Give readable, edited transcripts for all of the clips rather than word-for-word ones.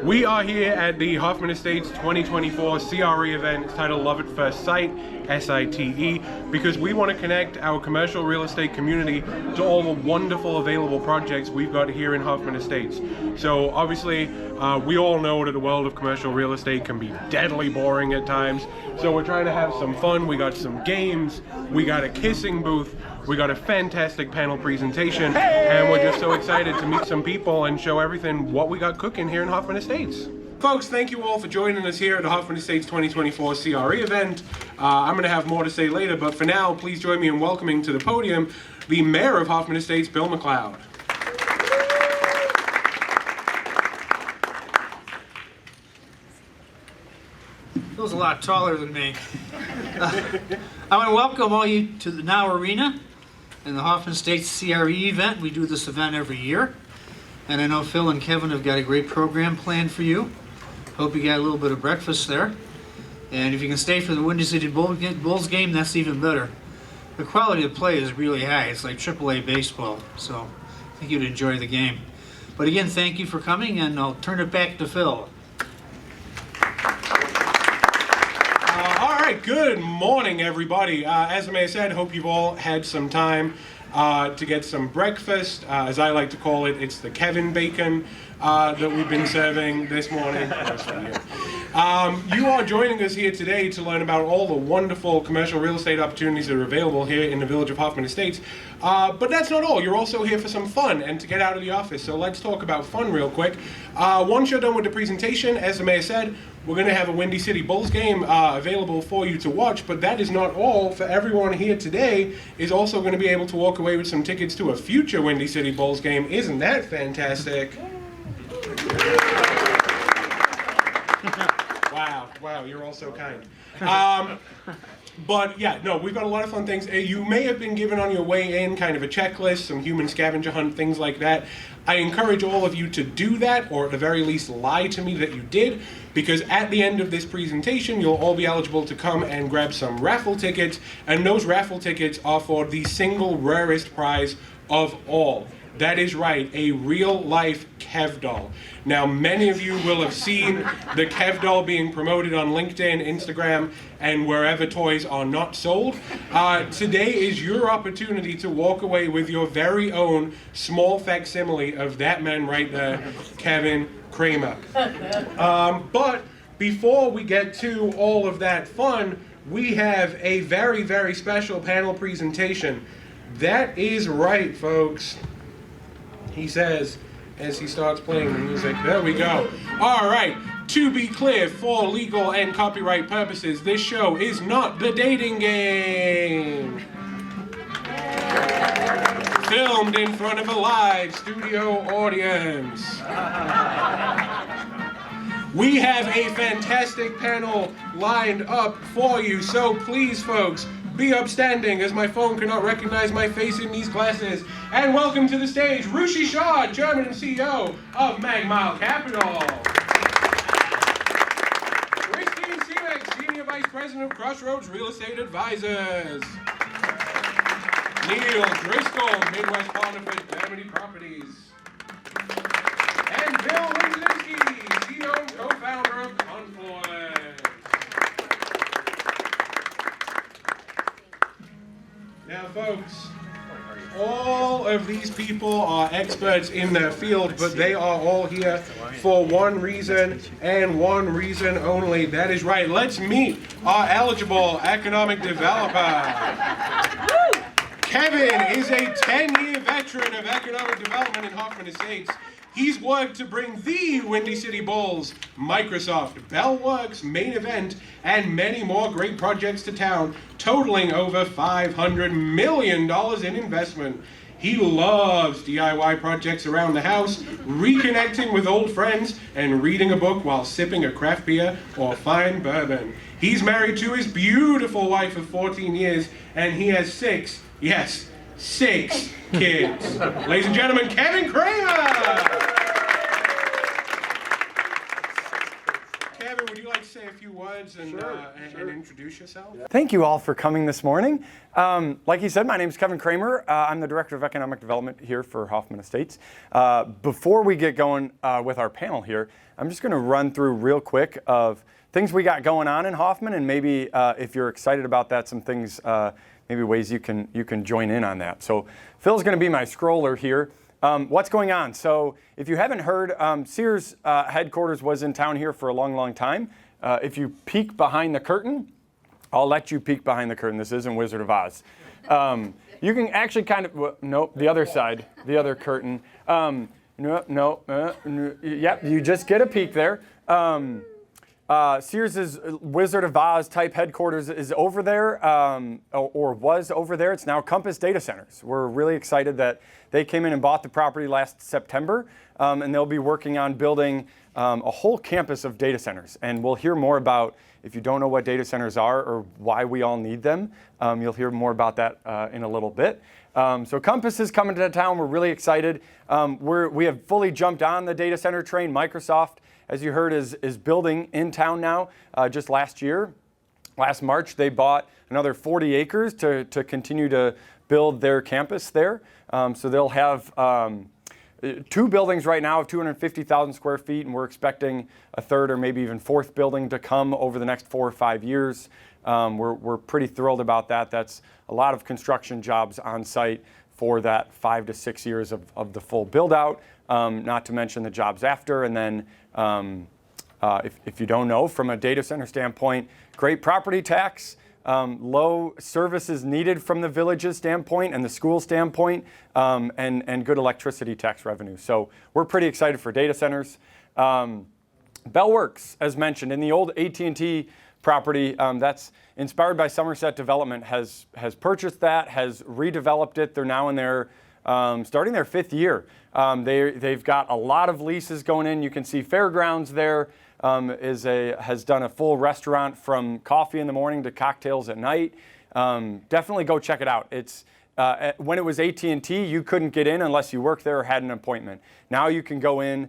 We are here at the Hoffman Estates 2024 CRE event titled Love at First Sight, S-I-T-E, because we want to connect our commercial real estate community to all the wonderful available projects we've got here in Hoffman Estates. So obviously, we all know that the world of commercial real estate can be deadly boring at times. So we're trying to have some fun. We got some games, we got a kissing booth, we got a fantastic panel presentation, and we're just so excited to meet some people and show everything what we got cooking here in Hoffman Estates. Folks, thank you all for joining us here at the Hoffman Estates 2024 CRE event. I'm going to have more to say later, but for now, please join me in welcoming to the podium the Mayor of Hoffman Estates, Bill McLeod. Bill's a lot taller than me. I want to welcome all you to the Now Arena and the Hoffman Estates CRE event. We do this event every year, and I know Phil and Kevin have got a great program planned for you. Hope you got a little bit of breakfast there, and if you can stay for the Windy City Bulls game, that's even better. The quality of play is really high. It's like AAA baseball, so I think you'd enjoy the game. But again, thank you for coming, and I'll turn it back to Phil. Good morning, everybody. As the mayor said, hope you've all had some time to get some breakfast. As I like to call it, it's the Kevin bacon that we've been serving this morning. You are joining us here today to learn about all the wonderful commercial real estate opportunities that are available here in the village of Hoffman Estates. But that's not all. You're also here for some fun and to get out of the office. So let's talk about fun real quick. Once you're done with the presentation, as the mayor said, we're going to have a Windy City Bulls game available for you to watch, but that is not all. For everyone here today is also going to be able to walk away with some tickets to a future Windy City Bulls game. Isn't that fantastic? Wow, you're all so kind. But yeah, no, we've got a lot of fun things. You may have been given on your way in kind of a checklist, some human scavenger hunt, things like that. I encourage all of you to do that, or at the very least lie to me that you did, because at the end of this presentation, you'll all be eligible to come and grab some raffle tickets, and those raffle tickets are for the single rarest prize of all. That is right, a real-life Kev doll. Now, many of you will have seen the Kev doll being promoted on LinkedIn, Instagram, and wherever toys are not sold. Today is your opportunity to walk away with your very own small facsimile of that man right there, Kevin Kramer. But before we get to all of that fun, we have a very, very special panel presentation. That is right, folks. He says, as he starts playing the music, there we go. All right, to be clear, for legal and copyright purposes, this show is not the dating game. Filmed in front of a live studio audience. We have a fantastic panel lined up for you, so please, folks, be upstanding as my phone cannot recognize my face in these glasses. And welcome to the stage, Rushi Shah, Chairman and CEO of Magmile Capital. Christine Seebeck, Senior Vice President of Crossroads Real Estate Advisors. Neil Driscoll, Midwest Partnership Germany Properties. And Bill Winzinski, CEO and co-founder of Confluence. Now, folks, all of these people are experts in their field, but they are all here for one reason and one reason only. That is right. Let's meet our eligible economic developer. Kevin is a 10-year veteran of economic development in Hoffman Estates. He's worked to bring the Windy City Bulls, Microsoft, Bellworks, Main Event, and many more great projects to town, totaling over $500 million in investment. He loves DIY projects around the house, reconnecting with old friends, and reading a book while sipping a craft beer or fine bourbon. He's married to his beautiful wife of 14 years, and he has six kids. Ladies and gentlemen, Kevin Kramer! Kevin, would you like to say a few words and introduce yourself? Thank you all for coming this morning. Like he said, my name is Kevin Kramer. I'm the Director of Economic Development here for Hoffman Estates. Before we get going with our panel here, I'm just going to run through real quick of things we got going on in Hoffman, and maybe if you're excited about that, some things, maybe ways you can join in on that. So Phil's going to be my scroller here. What's going on? So if you haven't heard, Sears headquarters was in town here for a long, long time. If you peek behind the curtain, I'll let you peek behind the curtain. This isn't Wizard of Oz. You can actually kind of, nope, the other side, the other curtain. Yep, you just get a peek there. Sears' Wizard of Oz type headquarters is over there, or was over there. It's now Compass Data Centers. We're really excited that they came in and bought the property last September, and they'll be working on building a whole campus of data centers. And we'll hear more about, if you don't know what data centers are or why we all need them, you'll hear more about that in a little bit. So Compass is coming to town. We're really excited. We have fully jumped on the data center train. Microsoft, as you heard, is building in town now. Just last March, they bought another 40 acres to continue to build their campus there. So they'll have 2 buildings right now of 250,000 square feet, and we're expecting a third or maybe even fourth building to come over the next 4 or 5 years. We're pretty thrilled about that. That's a lot of construction jobs on site for that 5 to 6 years of the full build out, not to mention the jobs after. And then if you don't know, from a data center standpoint, great property tax, low services needed from the village's standpoint and the school standpoint, and good electricity tax revenue. So we're pretty excited for data centers. Bellworks, as mentioned, in the old AT&T property, that's inspired by Somerset Development, has purchased that, has redeveloped it. They're now in their starting their 5th year. They've got a lot of leases going in. You can see Fairgrounds there has done a full restaurant from coffee in the morning to cocktails at night. Definitely go check it out. It's when it was AT&T, you couldn't get in unless you worked there or had an appointment. Now you can go in,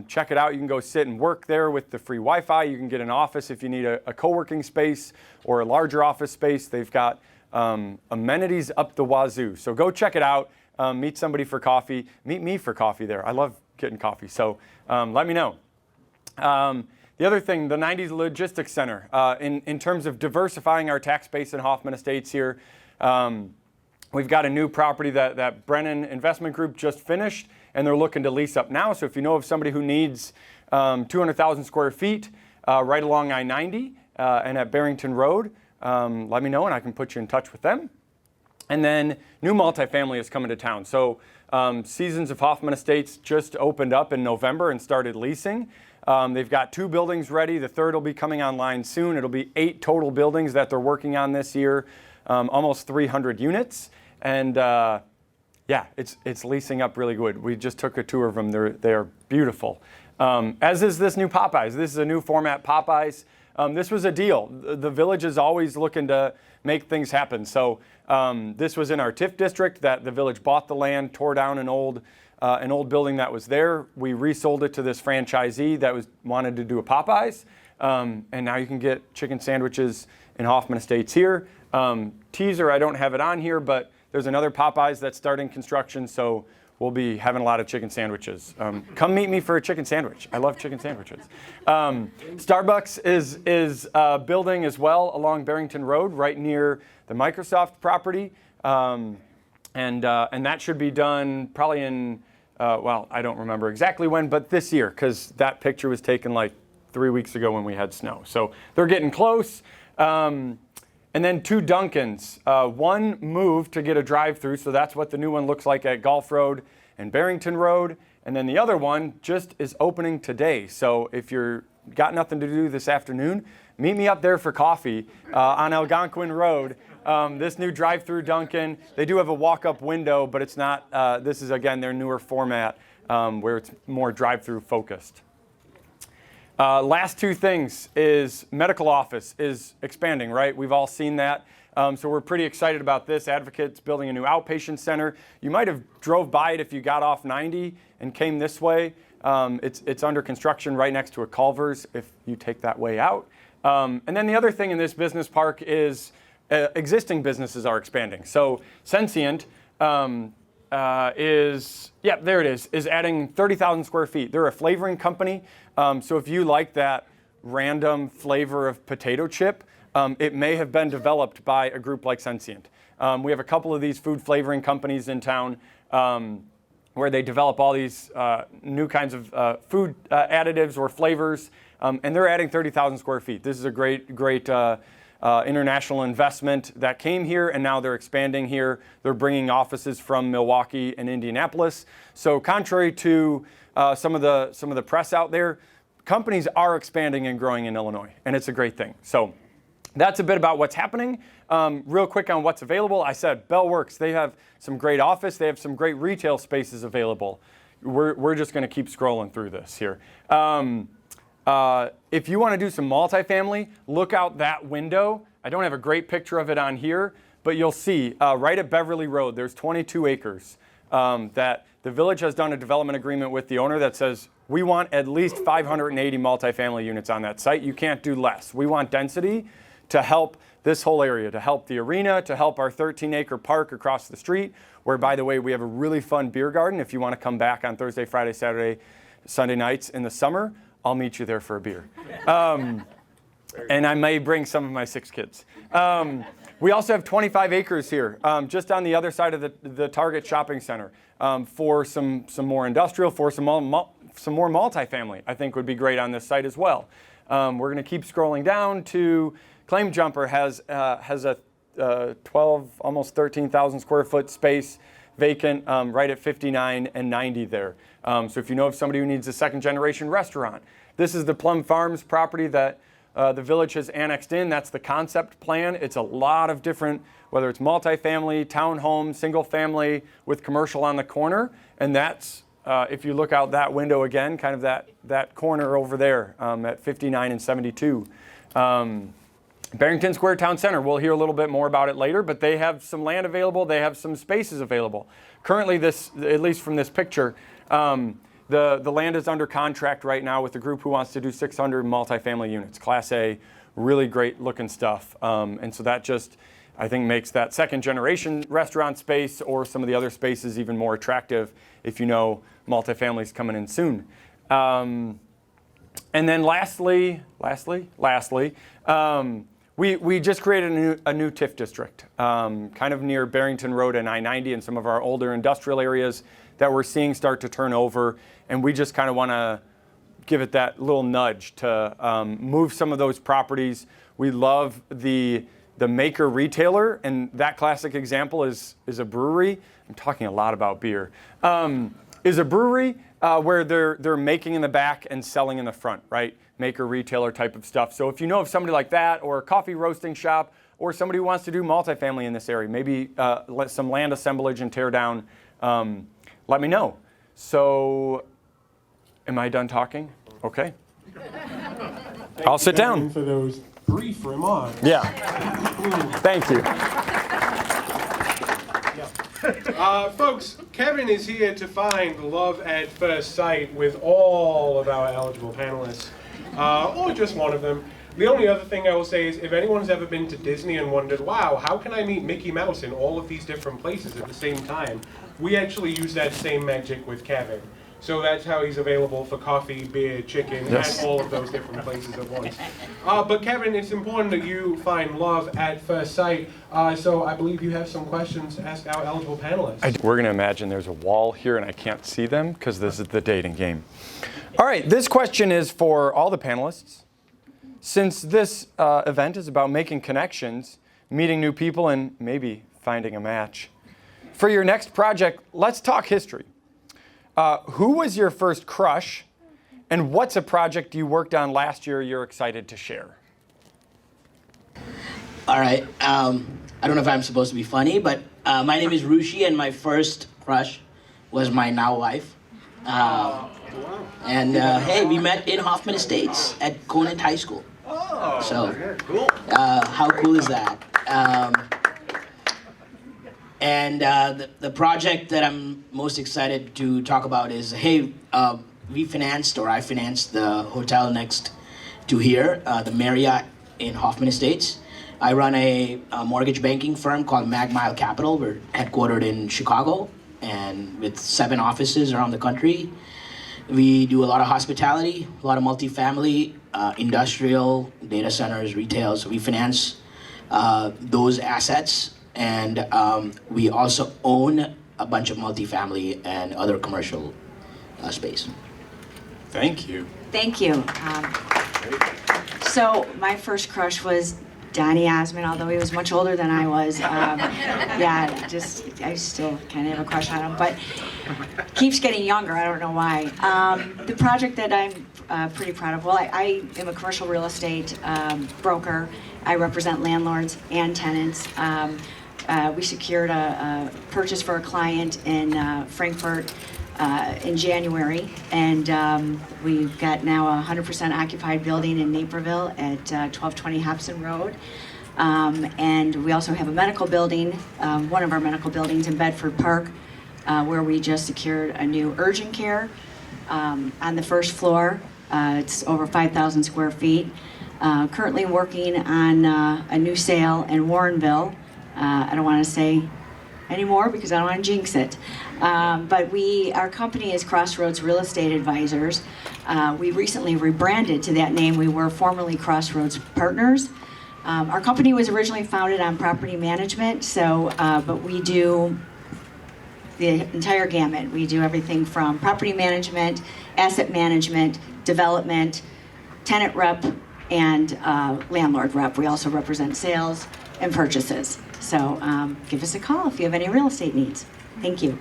check it out. You can go sit and work there with the free Wi-Fi. You can get an office if you need a co-working space or a larger office space. They've got amenities up the wazoo. So go check it out. Meet somebody for coffee. Meet me for coffee there. I love getting coffee. So let me know. The other thing, the 90s Logistics Center, in terms of diversifying our tax base in Hoffman Estates here, we've got a new property that Brennan Investment Group just finished, and they're looking to lease up now. So if you know of somebody who needs 200,000 square feet right along I-90 and at Barrington Road, let me know and I can put you in touch with them. And then new multifamily is coming to town. So Seasons of Hoffman Estates just opened up in November and started leasing. They've got 2 buildings ready. The third will be coming online soon. It'll be 8 total buildings that they're working on this year, almost 300 units. And yeah, it's leasing up really good. We just took a tour of them. They're beautiful. As is this new Popeyes. This is a new format Popeyes. This was a deal. The village is always looking to make things happen. So this was in our TIF district that the village bought the land, tore down an old building that was there. We resold it to this franchisee that wanted to do a Popeyes. And now you can get chicken sandwiches in Hoffman Estates here. Teaser, I don't have it on here, but there's another Popeyes that's starting construction. So we'll be having a lot of chicken sandwiches. Come meet me for a chicken sandwich. I love chicken sandwiches. Starbucks is building as well along Barrington Road, right near the Microsoft property, and that should be done probably in well, I don't remember exactly when, but this year, because that picture was taken like 3 weeks ago when we had snow. So they're getting close. And then 2 Dunkins. One moved to get a drive-through, so that's what the new one looks like at Gulf Road and Barrington Road. And then the other one just is opening today. So if you're got nothing to do this afternoon, meet me up there for coffee on Algonquin Road. This new drive-through Dunkin', they do have a walk-up window, but it's not, this is, again, their newer format where it's more drive-through focused. Last 2 things is medical office is expanding, right? We've all seen that. So we're pretty excited about this. Advocate's building a new outpatient center. You might have drove by it if you got off 90 and came this way. It's under construction right next to a Culver's if you take that way out. And then the other thing in this business park is existing businesses are expanding. So Sensient is adding 30,000 square feet. They're a flavoring company. So if you like that random flavor of potato chip, it may have been developed by a group like Sensient. We have a couple of these food flavoring companies in town where they develop all these new kinds of food additives or flavors, and they're adding 30,000 square feet. This is a great international investment that came here, and now they're expanding here. They're bringing offices from Milwaukee and Indianapolis. So contrary to some of the press out there, companies are expanding and growing in Illinois, and it's a great thing. So that's a bit about what's happening. Real quick on what's available. I said Bell Works. They have some great office. They have some great retail spaces available. We're just going to keep scrolling through this here. If you want to do some multifamily, look out that window. I don't have a great picture of it on here, but you'll see right at Beverly Road, there's 22 acres that the village has done a development agreement with the owner that says, we want at least 580 multifamily units on that site. You can't do less. We want density to help this whole area, to help the arena, to help our 13-acre park across the street, where, by the way, we have a really fun beer garden. If you want to come back on Thursday, Friday, Saturday, Sunday nights in the summer, I'll meet you there for a beer. And I may bring some of my 6 kids. We also have 25 acres here, just on the other side of the Target shopping center, for some more industrial, for some more multifamily, I think would be great on this site as well. We're going to keep scrolling down to Claim Jumper has a 12, almost 13,000 square foot space vacant right at 59 and 90 there. So if you know of somebody who needs a second generation restaurant, this is the Plum Farms property that the village has annexed in. That's the concept plan. It's a lot of different, whether it's multifamily, townhome, single family with commercial on the corner. And that's, if you look out that window again, kind of that corner over there at 59 and 72. Barrington Square Town Center, we'll hear a little bit more about it later, but they have some land available. They have some spaces available. Currently, this, at least from this picture, the land is under contract right now with a group who wants to do 600 multifamily units, Class A, really great looking stuff. And so that just, I think, makes that second generation restaurant space or some of the other spaces even more attractive if you know multifamily's coming in soon. And then lastly, we just created a new TIF district, kind of near Barrington Road and I-90 and some of our older industrial areas that we're seeing start to turn over. And we just kind of want to give it that little nudge to move some of those properties. We love the maker retailer, and that classic example is a brewery. I'm talking a lot about beer. Is a brewery where they're making in the back and selling in the front, right? Maker retailer type of stuff. So if you know of somebody like that, or a coffee roasting shop, or somebody who wants to do multifamily in this area, maybe some land assemblage and tear down, let me know. So, am I done talking? Okay. I'll sit down. For those brief remarks. Yeah. Thank you. Folks, Kevin is here to find love at first sight with all of our eligible panelists, or just one of them. The only other thing I will say is if anyone's ever been to Disney and wondered, wow, how can I meet Mickey Mouse in all of these different places at the same time? We actually use that same magic with Kevin. So that's how he's available for coffee, beer, chicken, Yes. and all of those different places at once. But Kevin, it's important that you find love at first sight. So I believe you have some questions to ask our eligible panelists. We're going to imagine there's a wall here and I can't see them because this is the dating game. All right, this question is for all the panelists. Since this event is about making connections, meeting new people, and maybe finding a match, for your next project, let's talk history. Who was your first crush, and what's a project you worked on last year you're excited to share? All right. I don't know if I'm supposed to be funny, but my name is Rushi, and my first crush was my now wife. And hey, we met in Hoffman Estates at Conant High School. So, how cool is that? And the project that I'm most excited to talk about is, hey, we financed, or I financed, the hotel next to here, the Marriott in Hoffman Estates. I run a mortgage banking firm called Magmile Capital. We're headquartered in Chicago and with 7 offices around the country. We do a lot of hospitality, a lot of multifamily, industrial, data centers, retail. So we finance those assets, and we also own a bunch of multifamily and other commercial space. Thank you. Thank you. So my first crush was Donny Osmond, although he was much older than I was. Yeah, I still kind of have a crush on him, but keeps getting younger. I don't know why. The project that I'm pretty proud of, well, I am a commercial real estate broker. I represent landlords and tenants. We secured a purchase for a client in Frankfurt in January, and we've got now a 100% occupied building in Naperville at 1220 Hobson Road. And we also have a medical building, one of our medical buildings in Bedford Park, where we just secured a new urgent care on the first floor. It's over 5,000 square feet. Currently working on a new sale in Warrenville. I don't want to say anymore because I don't want to jinx it. But our company is Crossroads Real Estate Advisors. We recently rebranded to that name. We were formerly Crossroads Partners. Our company was originally founded on property management, but we do the entire gamut. We do everything from property management, asset management, development, tenant rep, and landlord rep. We also represent sales and purchases. So give us a call if you have any real estate needs. Thank you.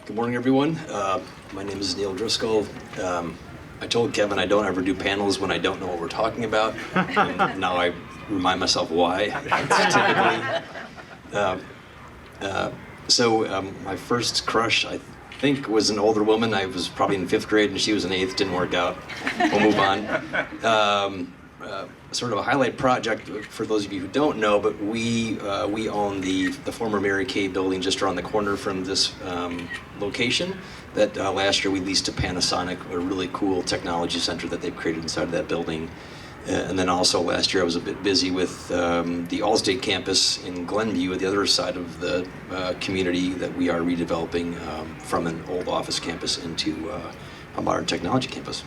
Good morning, everyone. My name is Neil Driscoll. I told Kevin I don't ever do panels when I don't know what we're talking about, and now I remind myself why. Typically. My first crush, I think, was an older woman. I was probably in 5th grade, and she was in 8th. Didn't work out. We'll move on. Sort of a highlight project for those of you who don't know, but we own the former Mary Kay building just around the corner from this location that last year we leased to Panasonic, a really cool technology center that they've created inside of that building. And then also last year I was a bit busy with the Allstate campus in Glenview at the other side of the community that we are redeveloping from an old office campus into a modern technology campus.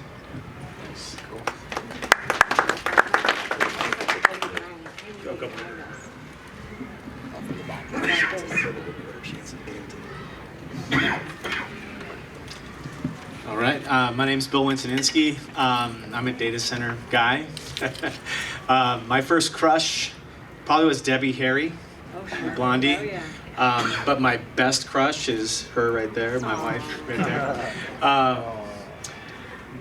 All right, my name's Bill Winsoninski. I'm a data center guy. My first crush probably was Debbie Harry, the blondie. Oh, yeah. But my best crush is her right there, my wife right there.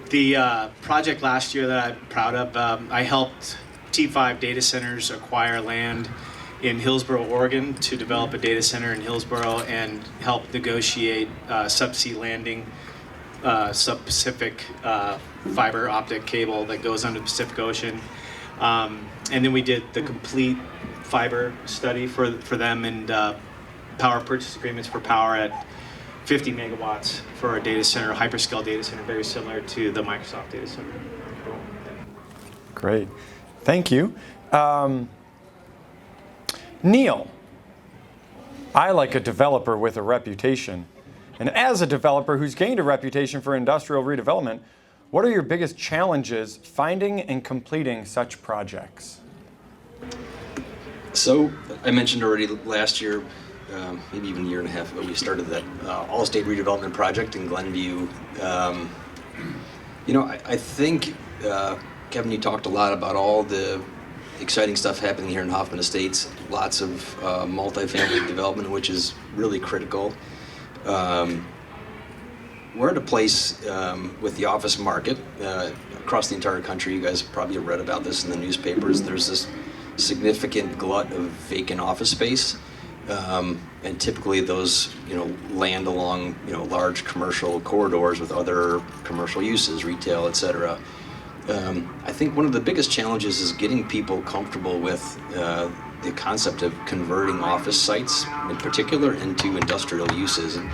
The project last year that I'm proud of, I helped T5 data centers acquire land in Hillsboro, Oregon to develop a data center in Hillsboro and help negotiate subsea landing, sub-Pacific fiber optic cable that goes under the Pacific Ocean. And then we did the complete fiber study for them and power purchase agreements for power at 50 megawatts for a data center, a hyperscale data center, very similar to the Microsoft data center. Great. Thank you. Neil, I like a developer with a reputation. And as a developer who's gained a reputation for industrial redevelopment, what are your biggest challenges finding and completing such projects? So I mentioned already last year, maybe even a year and a half ago, we started that Allstate redevelopment project in Glenview. I think, Kevin, you talked a lot about all the exciting stuff happening here in Hoffman Estates, lots of multifamily development, which is really critical. We're at a place with the office market across the entire country. You guys probably have read about this in the newspapers. There's this significant glut of vacant office space, and typically those land along large commercial corridors with other commercial uses, retail, etc. I think one of the biggest challenges is getting people comfortable with the concept of converting office sites in particular into industrial uses. And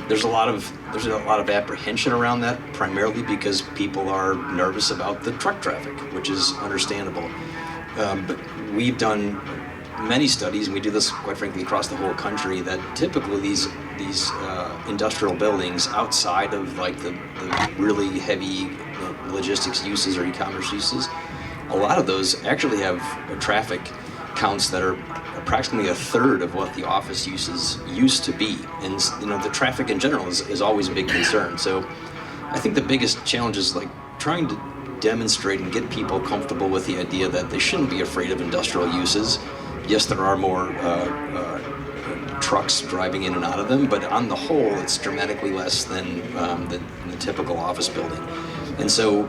there's a lot of apprehension around that, primarily because people are nervous about the truck traffic, which is understandable. But we've done many studies, and we do this quite frankly across the whole country, that typically these industrial buildings outside of like the really heavy logistics uses or e-commerce uses, a lot of those actually have traffic counts that are approximately a third of what the office uses used to be. And the traffic in general is always a big concern. So I think the biggest challenge is like trying to demonstrate and get people comfortable with the idea that they shouldn't be afraid of industrial uses. Yes, there are more trucks driving in and out of them, but on the whole, it's dramatically less than the typical office building. And so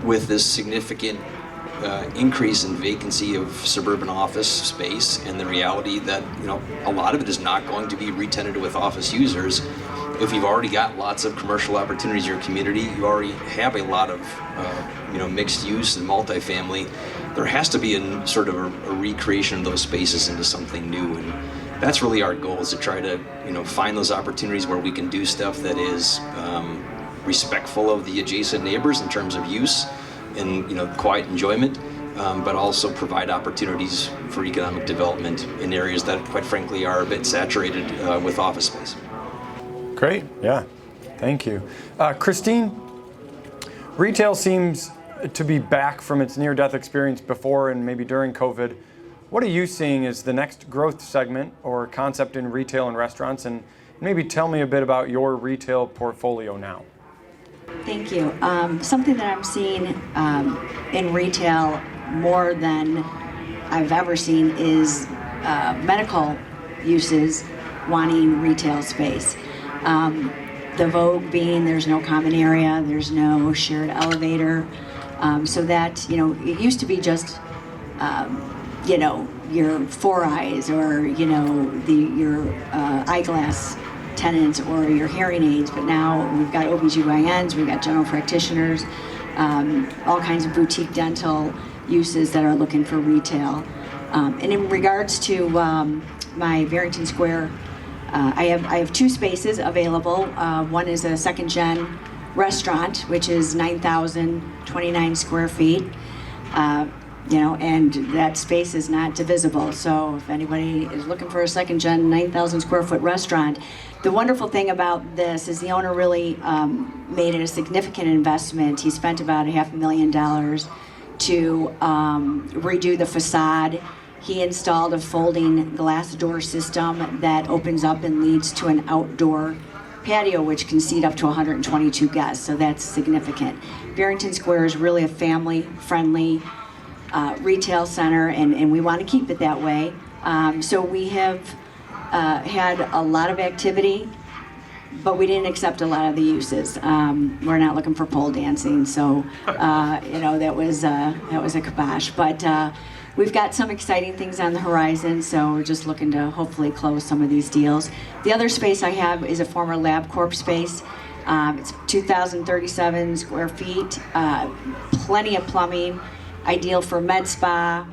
with this significant increase in vacancy of suburban office space and the reality that a lot of it is not going to be re-tenanted with office users, if you've already got lots of commercial opportunities in your community, you already have a lot of mixed use and multifamily, there has to be a sort of a recreation of those spaces into something new. And that's really our goal, is to try to find those opportunities where we can do stuff that is respectful of the adjacent neighbors in terms of use and quiet enjoyment, but also provide opportunities for economic development in areas that quite frankly are a bit saturated with office space. Great, yeah, thank you. Christine, retail seems to be back from its near-death experience before and maybe during COVID. What are you seeing as the next growth segment or concept in retail and restaurants? And maybe tell me a bit about your retail portfolio now. Thank you. Something that I'm seeing in retail more than I've ever seen is medical uses wanting retail space. The vogue being there's no common area, there's no shared elevator, so that it used to be just your Four Eyes or your eyeglass tenants or your hearing aids, but now we've got OBGYNs, we've got general practitioners, all kinds of boutique dental uses that are looking for retail. And in regards to my Barrington Square, I have two spaces available. One is a second-gen restaurant, which is 9,029 square feet. And that space is not divisible. So if anybody is looking for a second-gen 9,000 square foot restaurant, the wonderful thing about this is the owner really made it a significant investment. He spent about $500,000 to redo the facade. He installed a folding glass door system that opens up and leads to an outdoor patio, which can seat up to 122 guests. So that's significant. Barrington Square is really a family-friendly retail center, and we want to keep it that way. So we have had a lot of activity, but we didn't accept a lot of the uses. We're not looking for pole dancing, so that was a kibosh. But we've got some exciting things on the horizon, so we're just looking to hopefully close some of these deals. The other space I have is a former LabCorp space. It's 2,037 square feet, plenty of plumbing. Ideal for med spa,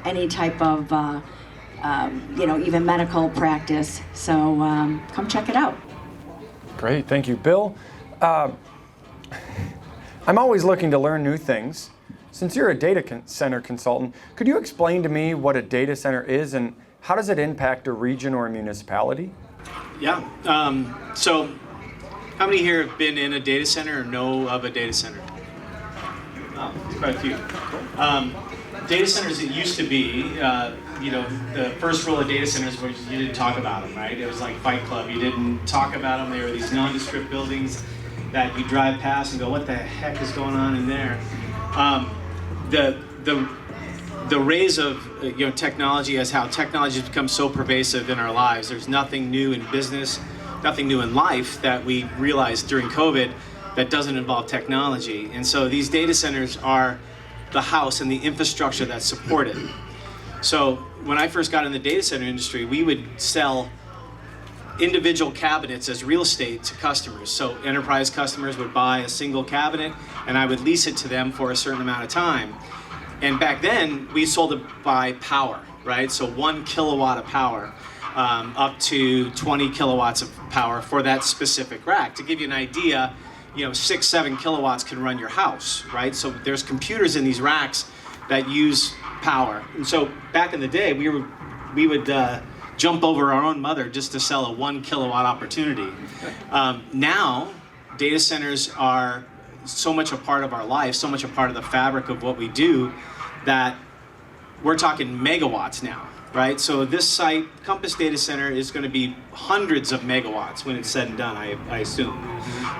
any type of, even medical practice. So come check it out. Great, thank you. Bill, I'm always looking to learn new things. Since you're a data center consultant, could you explain to me what a data center is and how does it impact a region or a municipality? Yeah. So how many here have been in a data center or know of a data center? Oh, quite a few. Data centers, it used to be, the first rule of data centers was you didn't talk about them, right? It was like Fight Club. You didn't talk about them. They were these nondescript buildings that you drive past and go, what the heck is going on in there? The rise of technology, as how technology has become so pervasive in our lives. There's nothing new in business, nothing new in life that we realized during COVID that doesn't involve technology. And so these data centers are the house and the infrastructure that support it. So when I first got in the data center industry, we would sell individual cabinets as real estate to customers. So enterprise customers would buy a single cabinet and I would lease it to them for a certain amount of time. And back then, we sold it by power, right? So 1 kilowatt of power, up to 20 kilowatts of power for that specific rack. To give you an idea, 6, 7 kilowatts can run your house, right? So there's computers in these racks that use power. And so back in the day, we would jump over our own mother just to sell a 1 kilowatt opportunity. Now, data centers are so much a part of our life, so much a part of the fabric of what we do, that we're talking megawatts now, right? So this site, Compass Data Center, is going to be hundreds of megawatts when it's said and done, I assume.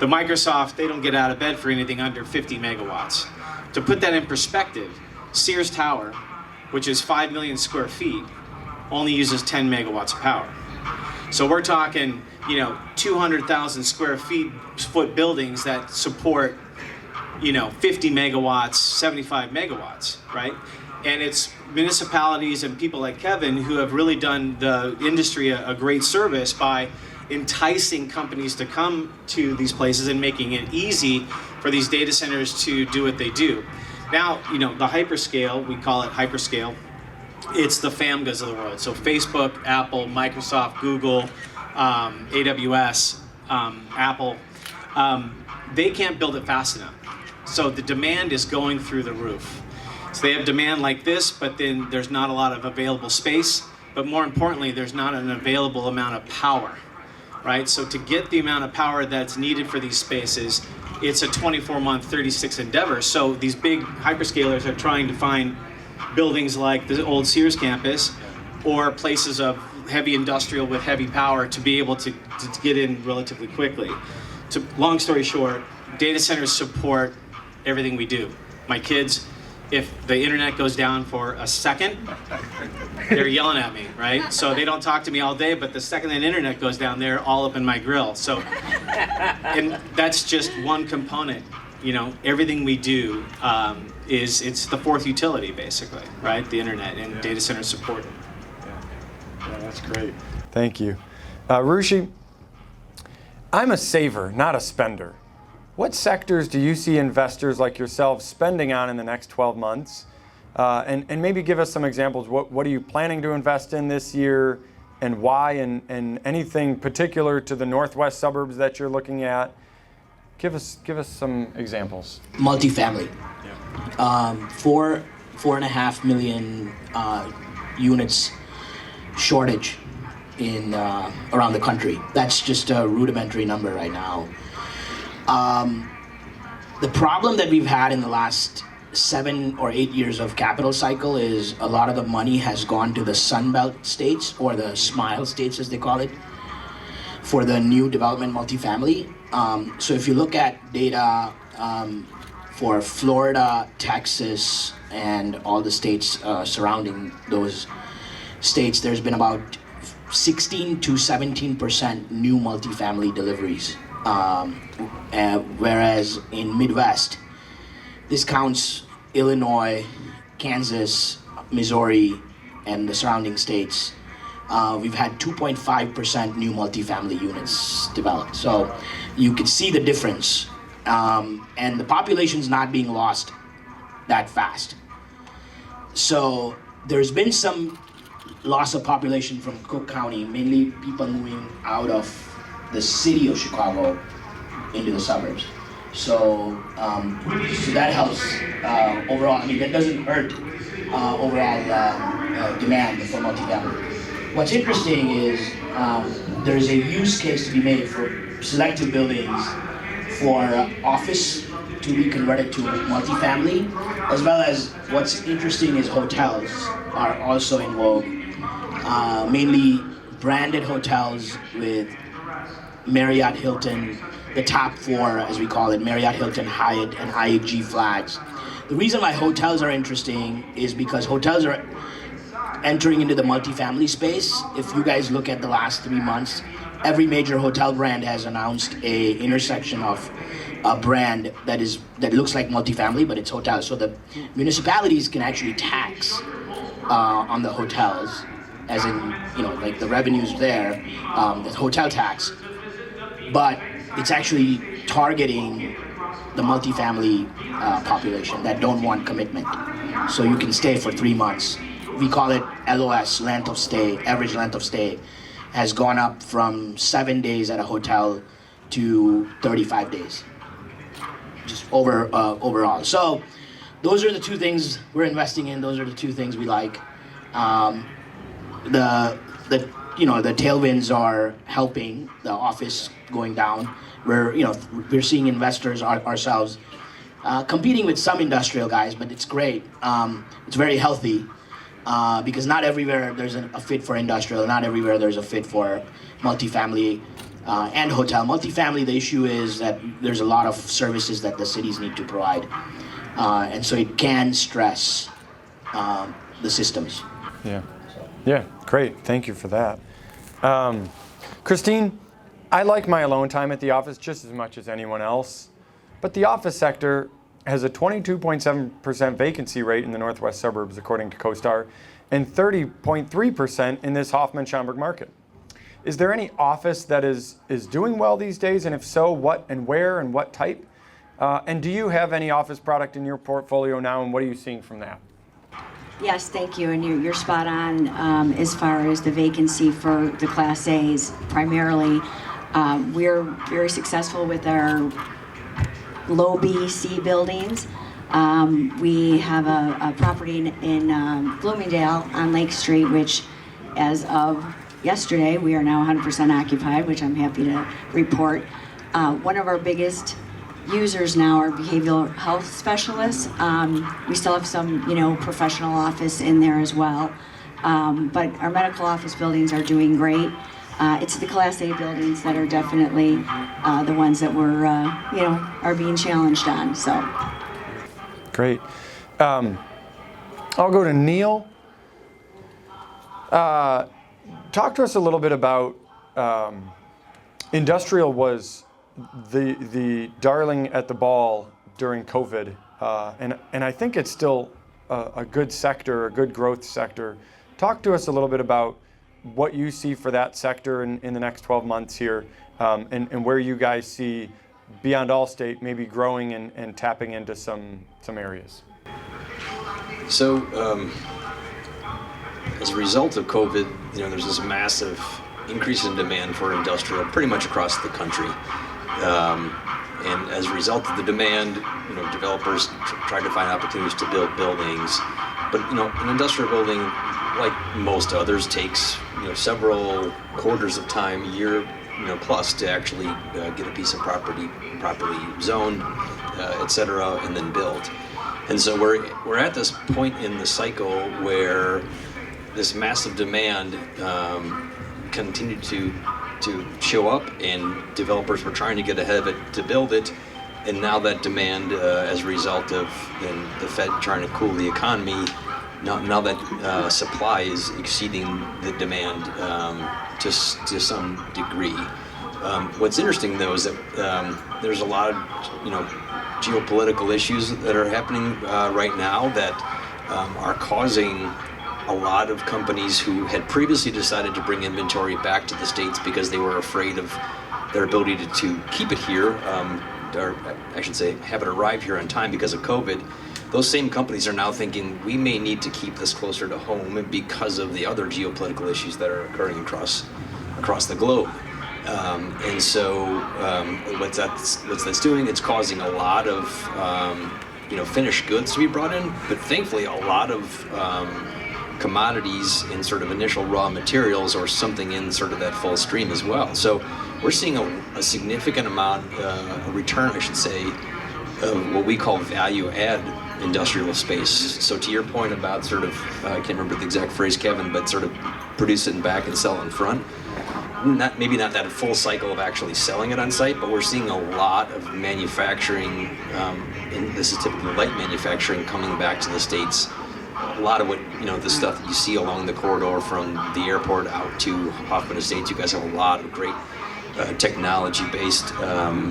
The Microsoft, they don't get out of bed for anything under 50 megawatts. To put that in perspective, Sears Tower, which is 5 million square feet, only uses 10 megawatts of power. So we're talking, 200,000 square foot buildings that support, 50 megawatts, 75 megawatts, right? And it's municipalities and people like Kevin who have really done the industry a great service by enticing companies to come to these places and making it easy for these data centers to do what they do. Now, the hyperscale, we call it hyperscale, it's the FAMGAs of the world. So Facebook, Apple, Microsoft, Google, AWS, Apple, they can't build it fast enough. So the demand is going through the roof. So they have demand like this, but then there's not a lot of available space. But more importantly, there's not an available amount of power, right? So to get the amount of power that's needed for these spaces, it's a 24-month, 36 endeavor. So these big hyperscalers are trying to find buildings like the old Sears campus or places of heavy industrial with heavy power to be able to get in relatively quickly. So long story short, data centers support everything we do. My kids, if the internet goes down for a second, they're yelling at me, right? So they don't talk to me all day, but the second the internet goes down, they're all up in my grill. So, and that's just one component. Everything we do it's the fourth utility, basically, right? The internet and data center support. Yeah, that's great. Thank you. Rushi, I'm a saver, not a spender. What sectors do you see investors like yourselves spending on in the next 12 months? And maybe give us some examples. What are you planning to invest in this year and why, and anything particular to the northwest suburbs that you're looking at? Give us some examples. Multifamily. 4.5 million units shortage in around the country. That's just a rudimentary number right now. The problem that we've had in the last 7 or 8 years of capital cycle is a lot of the money has gone to the Sunbelt states, or the Smile states as they call it, for the new development multifamily. So if you look at data for Florida, Texas, and all the states surrounding those states, there's been about 16 to 17% new multifamily deliveries. Whereas in Midwest, this counts Illinois, Kansas, Missouri, and the surrounding states. We've had 2.5% new multifamily units developed. So you can see the difference. And the population's not being lost that fast. So there's been some loss of population from Cook County, mainly people moving out of the city of Chicago into the suburbs. So that helps overall. I mean, that doesn't hurt overall demand for multifamily. What's interesting is there's a use case to be made for selective buildings for office to be converted to multifamily, as well as what's interesting is hotels are also in vogue, mainly branded hotels with Marriott, Hilton, the top 4, as we call it, Marriott, Hilton, Hyatt, and IHG flags. The reason why hotels are interesting is because hotels are entering into the multifamily space. If you guys look at the last 3 months, every major hotel brand has announced a intersection of a brand that looks like multifamily, but it's hotels. So the municipalities can actually tax on the hotels, as in, like the revenues there, the hotel tax. But it's actually targeting the multifamily population that don't want commitment. So you can stay for 3 months. We call it LOS, length of stay, average length of stay, has gone up from 7 days at a hotel to 35 days, just overall. So those are the two things we're investing in. Those are the two things we like. The tailwinds are helping the office going down. We're seeing investors ourselves competing with some industrial guys, but it's great. It's very healthy because not everywhere there's a fit for industrial. Not everywhere there's a fit for multifamily and hotel. Multifamily, the issue is that there's a lot of services that the cities need to provide, and so it can stress the systems. Yeah, great. Thank you for that. Christine, I like my alone time at the office just as much as anyone else, but the office sector has a 22.7% vacancy rate in the northwest suburbs, according to CoStar, and 30.3% in this Hoffman-Schaumburg market. Is there any office that is doing well these days, and if so, what and where and what type? And do you have any office product in your portfolio now, and what are you seeing from that? Yes, thank you, and you're spot on as far as the vacancy for the Class A's primarily. We're very successful with our low B, C buildings. We have a property in Bloomingdale on Lake Street, which as of yesterday, we are now 100% occupied, which I'm happy to report. One of our biggest users now are behavioral health specialists. We still have some, professional office in there as well. But our medical office buildings are doing great. It's the Class A buildings that are definitely the ones that we're, are being challenged on. So. Great. I'll go to Neil. Talk to us a little bit about industrial was the darling at the ball during COVID, and I think it's still a good sector, a good growth sector. Talk to us a little bit about what you see for that sector in the next 12 months here, and where you guys see Beyond Allstate maybe growing and tapping into some areas. So, as a result of COVID, there's this massive increase in demand for industrial pretty much across the country. And as a result of the demand, developers try to find opportunities to build buildings. But, an industrial building, like most others, takes, several quarters of time, year, plus to actually get a piece of property properly zoned, et cetera, and then built. And so we're at this point in the cycle where this massive demand continued to show up, and developers were trying to get ahead of it to build it. And now that demand, as a result of the Fed trying to cool the economy, now that supply is exceeding the demand to some degree. What's interesting though is that there's a lot of geopolitical issues that are happening right now that are causing a lot of companies who had previously decided to bring inventory back to the States because they were afraid of their ability to keep it here, or I should say have it arrive here on time because of COVID. Those same companies are now thinking we may need to keep this closer to home because of the other geopolitical issues that are occurring across the globe. And so what that's doing, it's causing a lot of finished goods to be brought in, but thankfully a lot of commodities in sort of initial raw materials or something in sort of that full stream as well. So we're seeing a significant amount, a return, I should say, of what we call value add industrial space. So to your point about sort of, I can't remember the exact phrase, Kevin, but sort of produce it in back and sell in front. Maybe not that full cycle of actually selling it on site, but we're seeing a lot of manufacturing, and this is typically light manufacturing, coming back to the States. A lot of what, the stuff that you see along the corridor from the airport out to Hoffman Estates, you guys have a lot of great technology-based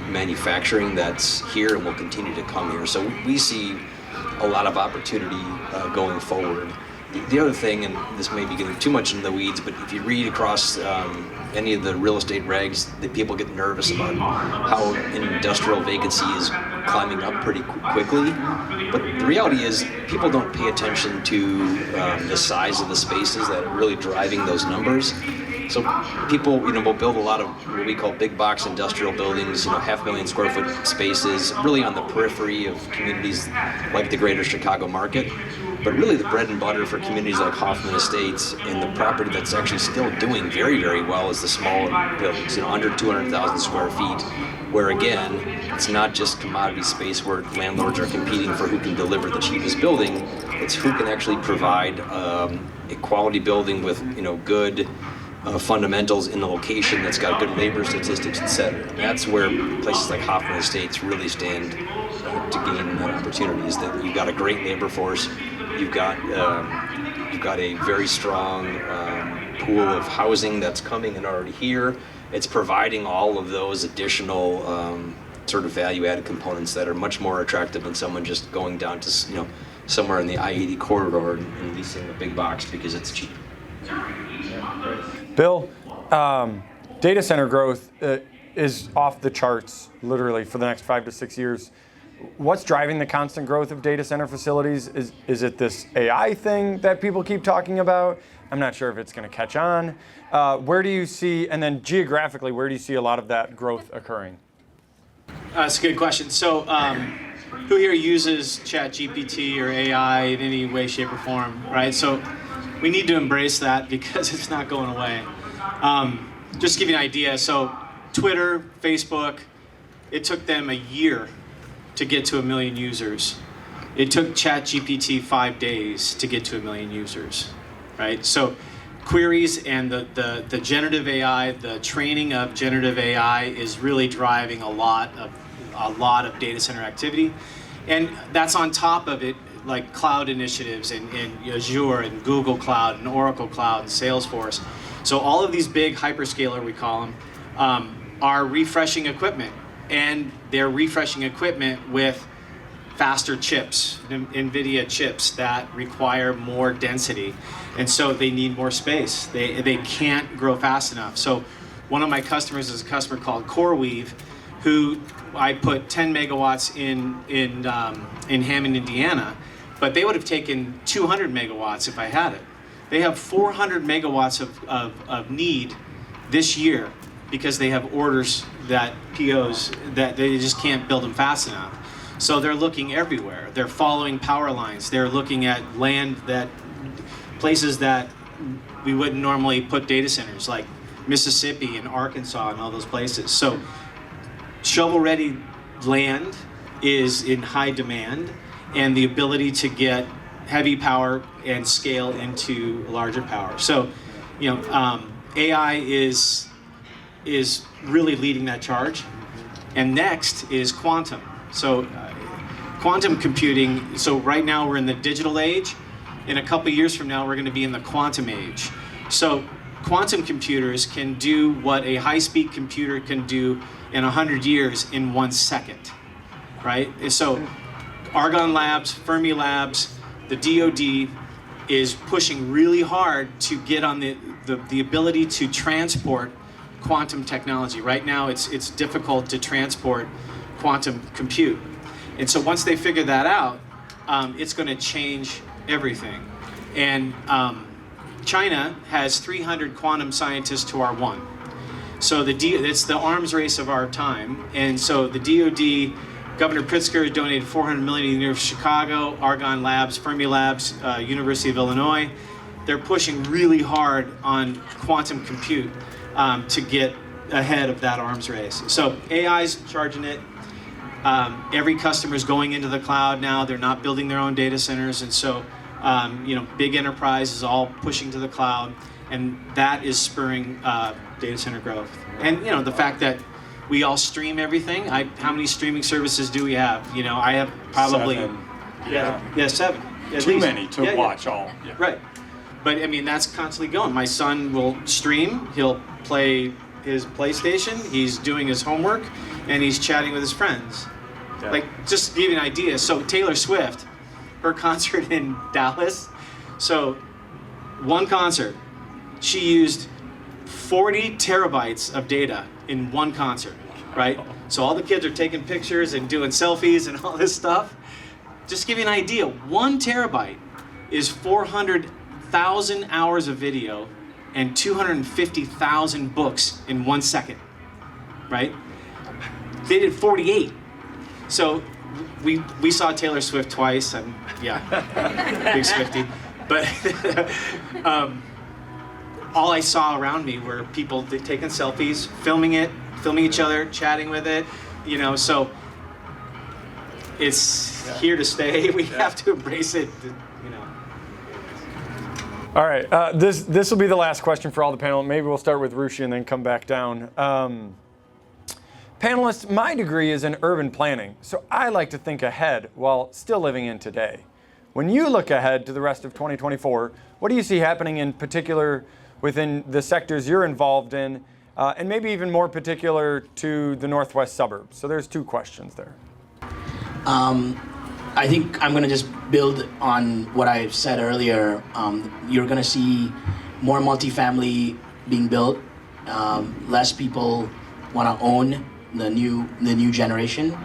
manufacturing that's here and will continue to come here. So we see a lot of opportunity going forward. The other thing, and this may be getting too much into the weeds, but if you read across any of the real estate regs, that people get nervous about how industrial vacancy is climbing up pretty quickly. But the reality is, people don't pay attention to the size of the spaces that are really driving those numbers. So people, will build a lot of what we call big box industrial buildings, 500,000 square foot spaces, really on the periphery of communities like the greater Chicago market. But really the bread and butter for communities like Hoffman Estates and the property that's actually still doing very, very well is the smaller buildings, under 200,000 square feet, where again, it's not just commodity space where landlords are competing for who can deliver the cheapest building, it's who can actually provide a quality building with, good fundamentals in the location that's got good labor statistics, etc. That's where places like Hoffman Estates really stand to gain that opportunity. Is that you've got a great labor force, you've got a very strong pool of housing that's coming and already here. It's providing all of those additional sort of value-added components that are much more attractive than someone just going down to somewhere in the I-80 corridor and leasing a big box because it's cheap. Bill, data center growth is off the charts, literally, for the next 5 to 6 years. What's driving the constant growth of data center facilities? Is it this AI thing that people keep talking about? I'm not sure if it's going to catch on. Where do you see, and then geographically, where do you see a lot of that growth occurring? That's a good question. So, who here uses ChatGPT or AI in any way, shape, or form, right? So, we need to embrace that because it's not going away. Just to give you an idea, so Twitter, Facebook, it took them a year to get to 1 million users. It took ChatGPT 5 days to get to 1 million users, right? So queries and the generative AI, the training of generative AI is really driving a lot of data center activity. And that's on top of it, like cloud initiatives in Azure and Google Cloud and Oracle Cloud and Salesforce. So all of these big hyperscaler, we call them, are refreshing equipment. And they're refreshing equipment with faster chips, NVIDIA chips that require more density. And so they need more space. They can't grow fast enough. So one of my customers is a customer called CoreWeave, who I put 10 megawatts in Hammond, Indiana, but they would have taken 200 megawatts if I had it. They have 400 megawatts of need this year because they have orders that POs that they just can't build them fast enough. So they're looking everywhere. They're following power lines. They're looking at land places that we wouldn't normally put data centers, like Mississippi and Arkansas and all those places. So shovel-ready land is in high demand, and the ability to get heavy power and scale into larger power. So, AI is really leading that charge. And next is quantum. So quantum computing, so right now we're in the digital age. In a couple years from now, we're going to be in the quantum age. So quantum computers can do what a high-speed computer can do in 100 years in 1 second, right? So Argonne Labs, Fermi Labs, the DoD is pushing really hard to get on the ability to transport quantum technology. Right now, it's difficult to transport quantum compute. And so once they figure that out, it's going to change everything. And China has 300 quantum scientists to our 1. So it's the arms race of our time. And so the DoD, Governor Pritzker donated $400 million to the University of Chicago, Argonne Labs, Fermi Labs, University of Illinois. They're pushing really hard on quantum compute to get ahead of that arms race. So AI's charging it. Every customer is going into the cloud now. They're not building their own data centers. And so, big enterprise is all pushing to the cloud. And that is spurring data center growth. And, the fact that we all stream everything. How many streaming services do we have? I have probably 7. 7. At Too least. many to watch all. Yeah. Right. But that's constantly going. My son will stream. He'll play his PlayStation. He's doing his homework, and he's chatting with his friends. Yeah. Like, just to give you an idea. So Taylor Swift, her concert in Dallas. So one concert, she used 40 terabytes of data in one concert, right? So all the kids are taking pictures and doing selfies and all this stuff. Just to give you an idea, 1 terabyte is 400,000 hours of video and 250,000 books in 1 second, right? They did 48. So we saw Taylor Swift twice. I'm, yeah, big Swiftie. But all I saw around me were people taking selfies, filming each other, chatting with it, you know, so it's here to stay. We have to embrace it, you know. All right, this will be the last question for all the panel. Maybe we'll start with Rushi and then come back down. Panelists, my degree is in urban planning, so I like to think ahead while still living in today. When you look ahead to the rest of 2024, what do you see happening in particular within the sectors you're involved in, and maybe even more particular to the northwest suburbs? So there's 2 questions there. I think I'm going to just build on what I said earlier. You're going to see more multifamily being built. Less people want to own the new generation,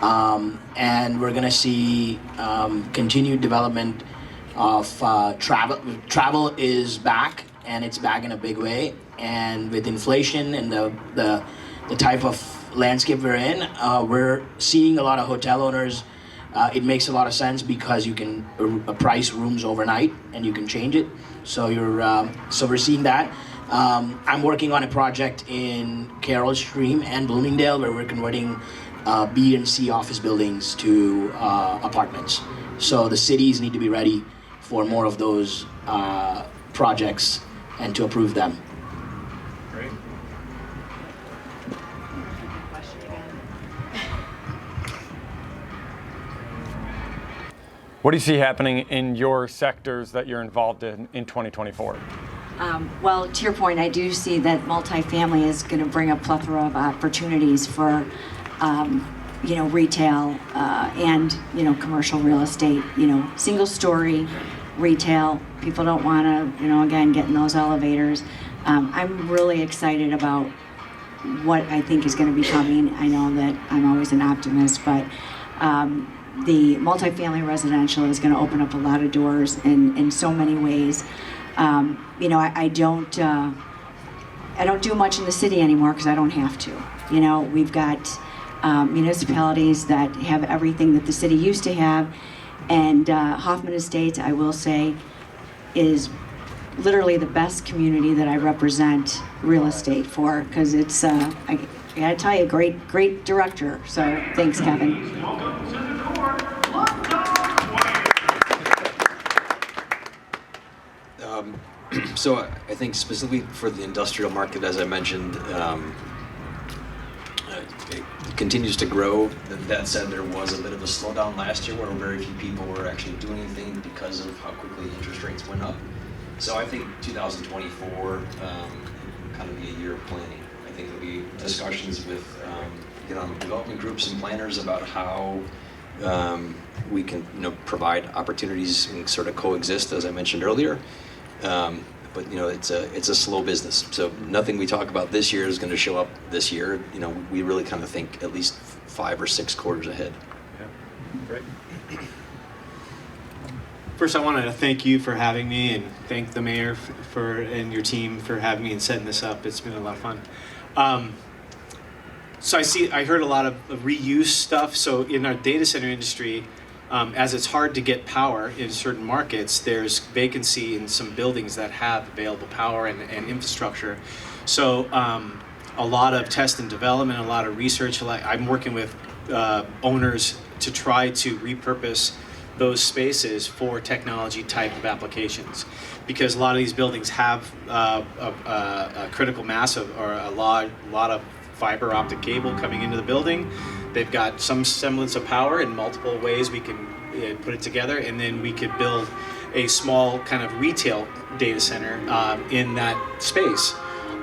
and we're going to see continued development of travel. Travel is back, and it's back in a big way. And with inflation and the type of landscape we're in, we're seeing a lot of hotel owners. It makes a lot of sense because you can price rooms overnight and you can change it. So we're seeing that. I'm working on a project in Carroll Stream and Bloomingdale where we're converting B and C office buildings to apartments. So the cities need to be ready for more of those projects and to approve them. Great. What do you see happening in your sectors that you're involved in 2024? Well, to your point, I do see that multifamily is going to bring a plethora of opportunities for, retail and, commercial real estate. Single story retail. People don't want to, again, get in those elevators. I'm really excited about what I think is going to be coming. I know that I'm always an optimist, but the multifamily residential is going to open up a lot of doors in so many ways. I don't do much in the city anymore because I don't have to. We've got municipalities that have everything that the city used to have, and Hoffman Estates, I will say, is literally the best community that I represent real estate for, because it's I gotta tell you, great director. So thanks, Kevin. So I think specifically for the industrial market, as I mentioned, it continues to grow. That said, there was a bit of a slowdown last year where very few people were actually doing anything because of how quickly interest rates went up. So I think 2024 kind of be a year of planning. I think there'll be discussions with development groups and planners about how we can provide opportunities and sort of coexist, as I mentioned earlier. But it's a slow business. So nothing we talk about this year is going to show up this year. We really kind of think at least 5 or 6 quarters ahead. Yeah, great. First, I wanted to thank you for having me and thank the mayor and your team for having me and setting this up. It's been a lot of fun. So I heard a lot of reuse stuff. So in our data center industry, as it's hard to get power in certain markets, there's vacancy in some buildings that have available power and infrastructure. So a lot of test and development, a lot of research. I'm working with owners to try to repurpose those spaces for technology type of applications, because a lot of these buildings have a critical mass or a lot of fiber optic cable coming into the building. They've got some semblance of power in multiple ways we can put it together, and then we could build a small kind of retail data center in that space.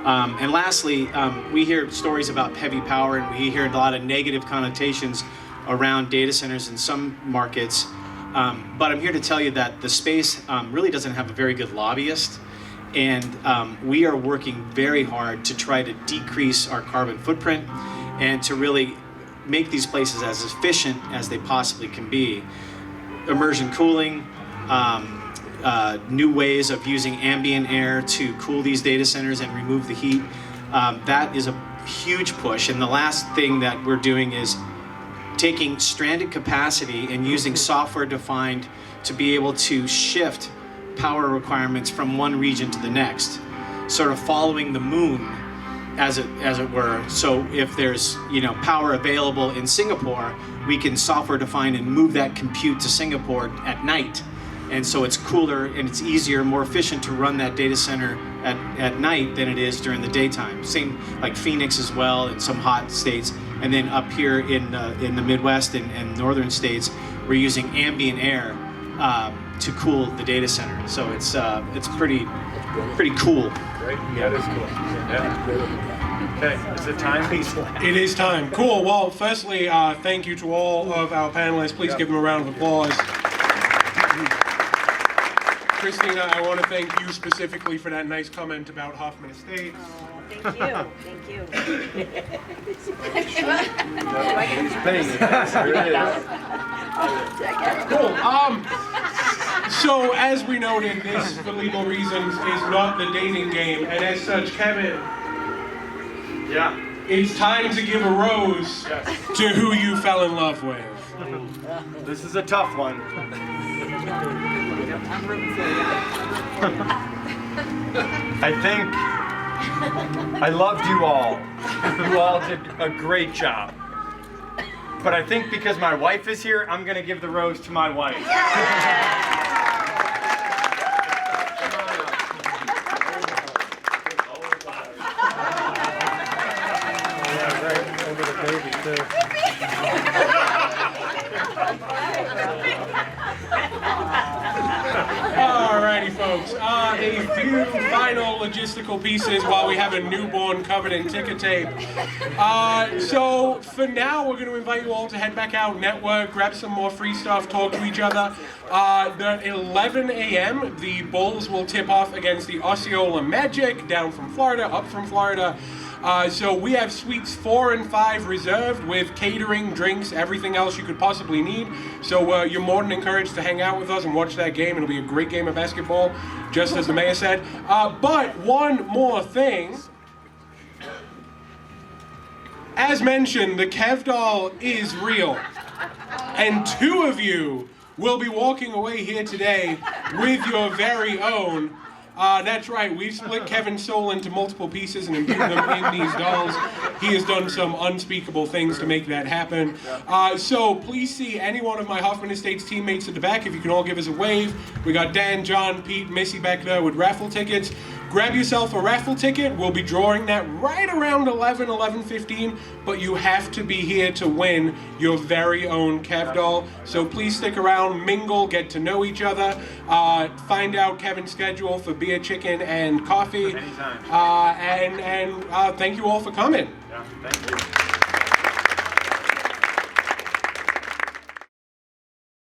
And lastly, we hear stories about heavy power, and we hear a lot of negative connotations around data centers in some markets. But I'm here to tell you that the space really doesn't have a very good lobbyist, and we are working very hard to try to decrease our carbon footprint and to really make these places as efficient as they possibly can be. Immersion cooling, new ways of using ambient air to cool these data centers and remove the heat. That is a huge push. And the last thing that we're doing is taking stranded capacity and using software defined to be able to shift power requirements from one region to the next, sort of following the moon, as it were. So if there's power available in Singapore, we can software define and move that compute to Singapore at night. And so it's cooler and it's easier, more efficient to run that data center at night than it is during the daytime. Same like Phoenix as well in some hot states. And then up here in the Midwest and northern states, we're using ambient air to cool the data center. So it's pretty cool. Great. That is cool. Yeah. Okay, is it time? It is time. Cool. Well, firstly, thank you to all of our panelists. Please give them a round of applause. Christina, I want to thank you specifically for that nice comment about Hoffman Estates. Oh, thank you. Cool. So, as we noted, this, for legal reasons, is not the dating game, and as such, Kevin, Yeah. it's time to give a rose to who you fell in love with. This is a tough one. I think I loved you all. You all did a great job. But I think because my wife is here, I'm going to give the rose to my wife. Alrighty, folks. A few final logistical pieces while we have a newborn covered in ticker tape. So for now, we're going to invite you all to head back out, network, grab some more free stuff, talk to each other. At 11 a.m., the Bulls will tip off against the Osceola Magic, down from Florida, up from Florida. So we have suites 4 and 5 reserved with catering, drinks, everything else you could possibly need. So you're more than encouraged to hang out with us and watch that game. It'll be a great game of basketball, just as the mayor said. But one more thing. As mentioned, the Kev doll is real. And 2 of you will be walking away here today with your very own. That's right, we've split Kevin's soul into multiple pieces and imbued them in these dolls. He has done some unspeakable things to make that happen. So please see any one of my Hoffman Estates teammates at the back if you can all give us a wave. We got Dan, John, Pete, Missy back there with raffle tickets. Grab yourself a raffle ticket. We'll be drawing that right around 11:15, but you have to be here to win your very own Kev doll. So please stick around, mingle, get to know each other, find out Kevin's schedule for beer, chicken, and coffee. Anytime. And thank you all for coming. Yeah, thank you.